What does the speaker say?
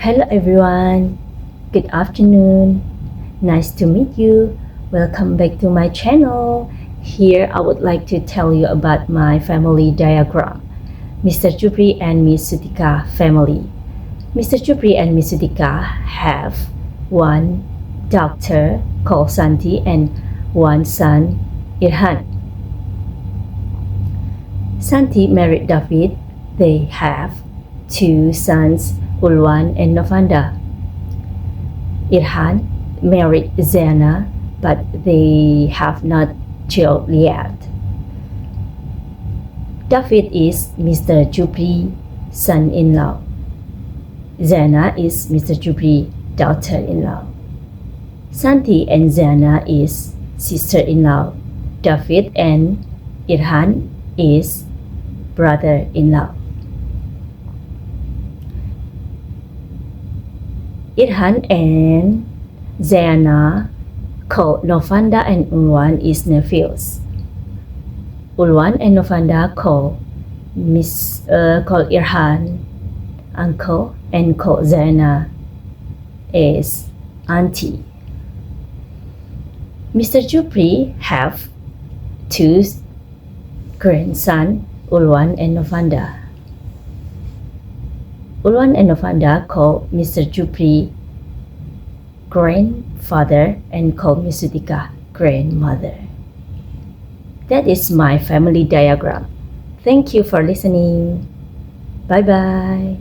Hello everyone, good afternoon, nice to meet you. Welcome back to my channel. Here I would like to tell you about my family diagram, Mr. Jupri and Miss Sutika family. Mr. Jupri and Miss Sutika have one daughter called Santi and one son, Irhan. Santi married David. They have two sons, Ulwan and Novanda. Irhan married Zena, but they have not child yet. David is Mr. Jupri son-in-law. Zena is Mr. Jupri daughter-in-law. Santi and Zena is sister-in-law. David and Irhan is brother-in-law. Irhan and Zena called Novanda and Ulwan is nephews. Ulwan and Novanda call Irhan uncle and call Zena as auntie. Mr. Jupri have two grandsons, Ulwan and Novanda. Ulwan and Novanda call Mr. Jupri grandfather and call Miss Sutika grandmother. That is my family diagram. Thank you for listening. Bye bye.